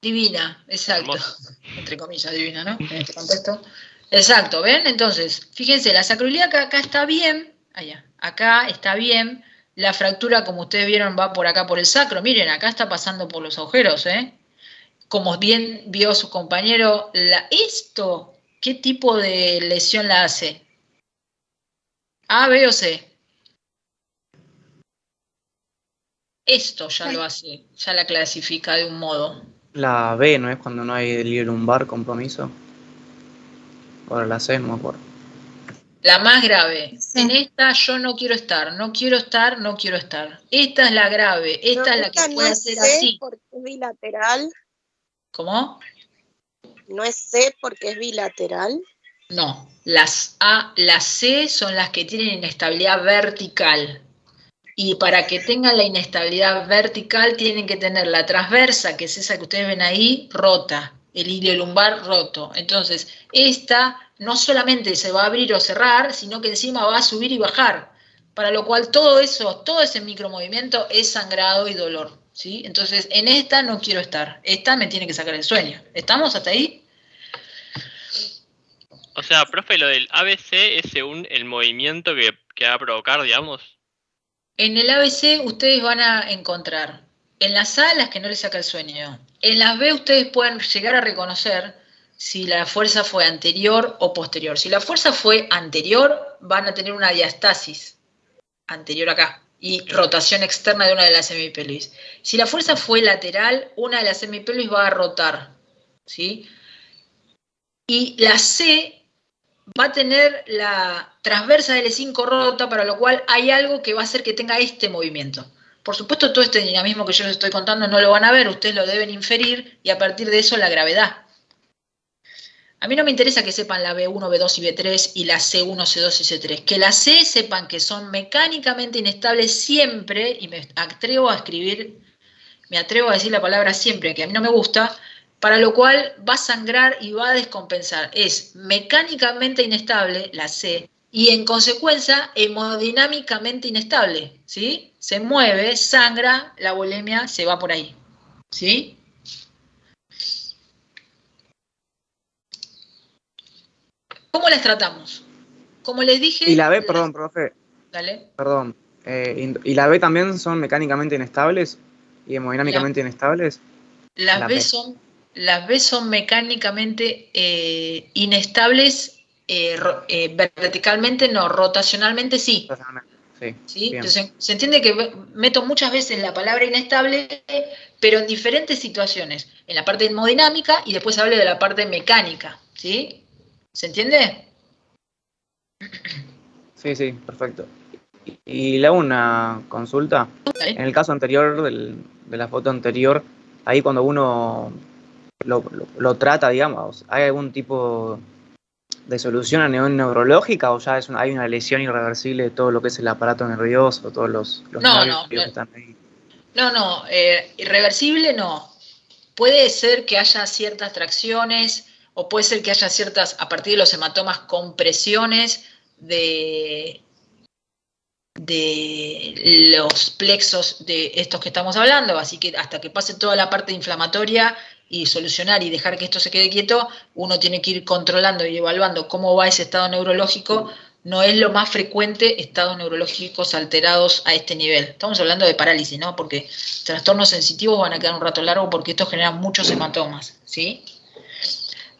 Divina, exacto. Hermoso. Entre comillas, divina, ¿no? En este contexto. Exacto, ¿ven? Entonces, fíjense, la sacroiliaca acá está bien, allá, acá está bien. La fractura, como ustedes vieron, va por acá por el sacro. Miren, acá está pasando por los agujeros, ¿eh? Como bien vio su compañero, esto, ¿qué tipo de lesión la hace? ¿A, B o C? Esto ya lo hace, ya la clasifica de un modo. La B, ¿no es cuando no hay delirio lumbar, compromiso? Ahora la C, no me acuerdo. La más grave. Sí. En esta yo no quiero estar, no quiero estar, no quiero estar. Esta es la grave, esta es la que Esta no puede es hacer C así. porque es bilateral. ¿Cómo? No es C porque es bilateral. No, las C son las que tienen inestabilidad vertical. Y para que tengan la inestabilidad vertical tienen que tener la transversa, que es esa que ustedes ven ahí, rota, el ilio lumbar roto. Entonces, esta no solamente se va a abrir o cerrar, sino que encima va a subir y bajar, para lo cual todo ese micromovimiento es sangrado y dolor, ¿sí? Entonces, en esta no quiero estar, esta me tiene que sacar el sueño. ¿Estamos hasta ahí? O sea, profe, lo del ABC es según el movimiento que va a provocar, digamos. En el ABC ustedes van a encontrar en las A las que no les saca el sueño. En las B ustedes pueden llegar a reconocer si la fuerza fue anterior o posterior. Si la fuerza fue anterior, van a tener una diastasis anterior acá y rotación externa de una de las semipelvis. Si la fuerza fue lateral, una de las semipelvis va a rotar, ¿sí? Y la C va a tener la transversa del L5 rota, para lo cual hay algo que va a hacer que tenga este movimiento. Por supuesto, todo este dinamismo que yo les estoy contando no lo van a ver, ustedes lo deben inferir, y a partir de eso la gravedad. A mí no me interesa que sepan la B1, B2 y B3 y la C1, C2 y C3. Que la C sepan que son mecánicamente inestables siempre, y me atrevo a decir la palabra siempre, que a mí no me gusta, para lo cual va a sangrar y va a descompensar. Es mecánicamente inestable, la C, y en consecuencia hemodinámicamente inestable, ¿sí? Se mueve, sangra, la bulimia se va por ahí, ¿sí? ¿Cómo las tratamos? Como les dije... Y la B, perdón, profe, Dale. perdón. ¿Y la B también son mecánicamente inestables y hemodinámicamente inestables? Las B son mecánicamente inestables, verticalmente no, rotacionalmente sí. Sí, ¿Sí? bien. Entonces, se entiende que meto muchas veces la palabra inestable, pero en diferentes situaciones. En la parte hemodinámica y después hablo de la parte mecánica. ¿Sí? ¿Se entiende? Sí, sí, perfecto. Y le hago una consulta. ¿Dale? En el caso anterior, de la foto anterior, ahí cuando uno lo trata, digamos, ¿hay algún tipo de solución a nivel neurológica o ya hay una lesión irreversible de todo lo que es el aparato nervioso, todos los nervios que están ahí? No, irreversible no. Puede ser que haya ciertas tracciones o puede ser que haya ciertas, a partir de los hematomas, compresiones de los plexos de estos que estamos hablando, así que hasta que pase toda la parte inflamatoria y solucionar y dejar que esto se quede quieto, uno tiene que ir controlando y evaluando cómo va ese estado neurológico. No es lo más frecuente estados neurológicos alterados a este nivel. Estamos hablando de parálisis, ¿no? Porque trastornos sensitivos van a quedar un rato largo porque estos generan muchos hematomas, ¿sí?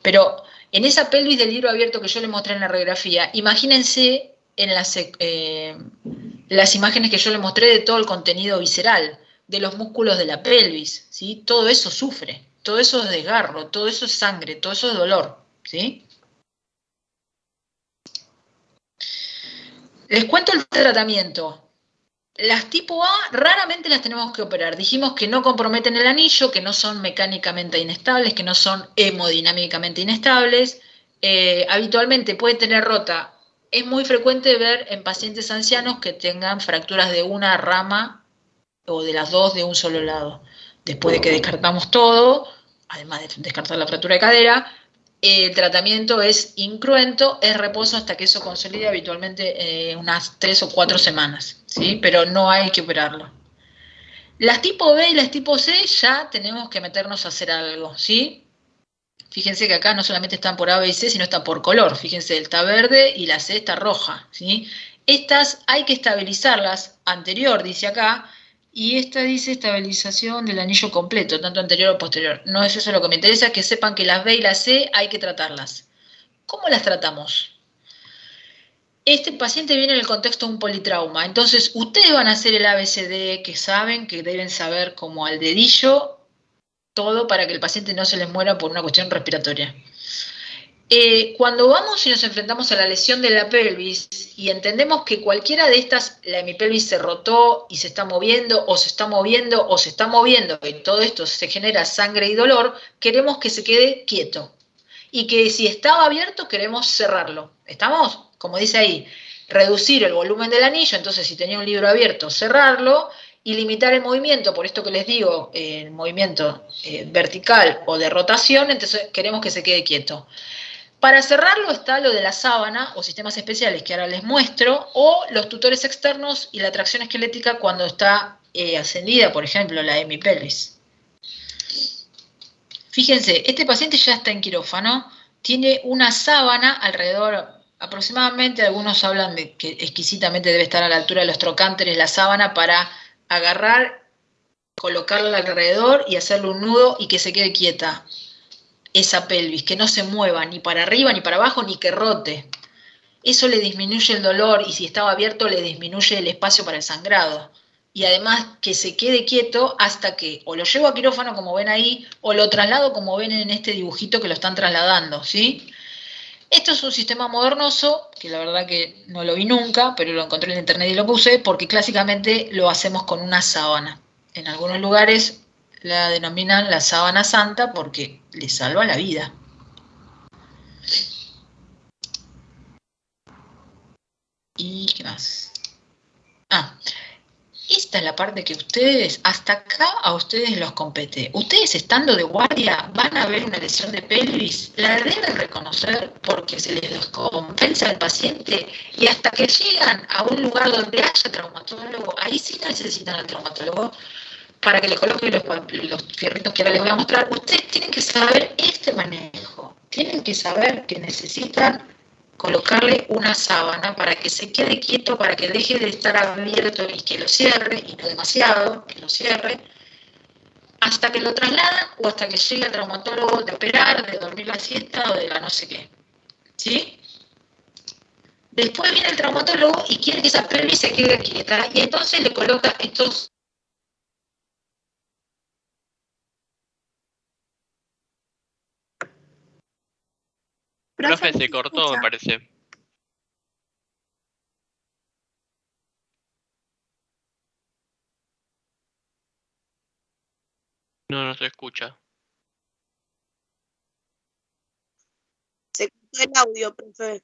Pero en esa pelvis del libro abierto que yo les mostré en la radiografía, imagínense en las imágenes que yo les mostré de todo el contenido visceral, de los músculos de la pelvis, ¿sí? Todo eso sufre, todo eso es desgarro, todo eso es sangre, todo eso es dolor, ¿sí? Les cuento el tratamiento. Las tipo A raramente las tenemos que operar. Dijimos que no comprometen el anillo, que no son mecánicamente inestables, que no son hemodinámicamente inestables. Habitualmente puede tener rota. Es muy frecuente ver en pacientes ancianos que tengan fracturas de una rama o de las dos de un solo lado. Después de que descartamos todo, además de descartar la fractura de cadera, el tratamiento es incruento, es reposo hasta que eso consolide, habitualmente unas 3 o 4 semanas, ¿sí? Pero no hay que operarlo. Las tipo B y las tipo C ya tenemos que meternos a hacer algo, ¿sí? Fíjense que acá no solamente están por A, B y C, sino están por color. Fíjense, está verde y la C está roja, ¿sí? Estas hay que estabilizarlas, anterior dice acá, y esta dice estabilización del anillo completo, tanto anterior o posterior. No es eso lo que me interesa, que sepan que las B y las C hay que tratarlas. ¿Cómo las tratamos? Este paciente viene en el contexto de un politrauma, entonces ustedes van a hacer el ABCD que saben, que deben saber como al dedillo, todo para que el paciente no se les muera por una cuestión respiratoria. Cuando vamos y nos enfrentamos a la lesión de la pelvis y entendemos que cualquiera de estas, la hemipelvis se rotó y se está moviendo, o se está moviendo, o se está moviendo, y todo esto se genera sangre y dolor, queremos que se quede quieto. Y que si estaba abierto, queremos cerrarlo. ¿Estamos? Como dice ahí, reducir el volumen del anillo, entonces si tenía un libro abierto, cerrarlo, y limitar el movimiento, por esto que les digo, el movimiento vertical o de rotación, entonces queremos que se quede quieto. Para cerrarlo está lo de la sábana o sistemas especiales que ahora les muestro, o los tutores externos y la tracción esquelética cuando está ascendida, por ejemplo, la hemipelvis. Fíjense, este paciente ya está en quirófano, tiene una sábana alrededor, aproximadamente, algunos hablan de que exquisitamente debe estar a la altura de los trocánteres la sábana para agarrar, colocarla alrededor y hacerle un nudo y que se quede quieta esa pelvis, que no se mueva ni para arriba ni para abajo ni que rote. Eso le disminuye el dolor y si estaba abierto le disminuye el espacio para el sangrado. Y además que se quede quieto hasta que o lo llevo a quirófano como ven ahí o lo traslado como ven en este dibujito que lo están trasladando, ¿sí? Esto es un sistema modernoso, que la verdad que no lo vi nunca, pero lo encontré en internet y lo puse, porque clásicamente lo hacemos con una sábana. En algunos lugares la denominan la sábana santa porque le salva la vida. ¿Y qué más? Esta es la parte que ustedes, hasta acá a ustedes los compete. Ustedes estando de guardia van a ver una lesión de pelvis, la deben reconocer porque se les descompensa al paciente y hasta que llegan a un lugar donde haya traumatólogo, ahí sí necesitan al traumatólogo para que le coloque los fierritos que ahora les voy a mostrar. Ustedes tienen que saber este manejo, tienen que saber que necesitan colocarle una sábana para que se quede quieto, para que deje de estar abierto y que lo cierre, y no demasiado, que lo cierre, hasta que lo trasladan o hasta que llegue el traumatólogo de operar, de dormir la siesta o de la no sé qué. ¿Sí? Después viene el traumatólogo y quiere que esa pelvis se quede quieta y entonces le coloca estos... Profe, se cortó, me parece. No, no se escucha. Se cortó el audio, profe.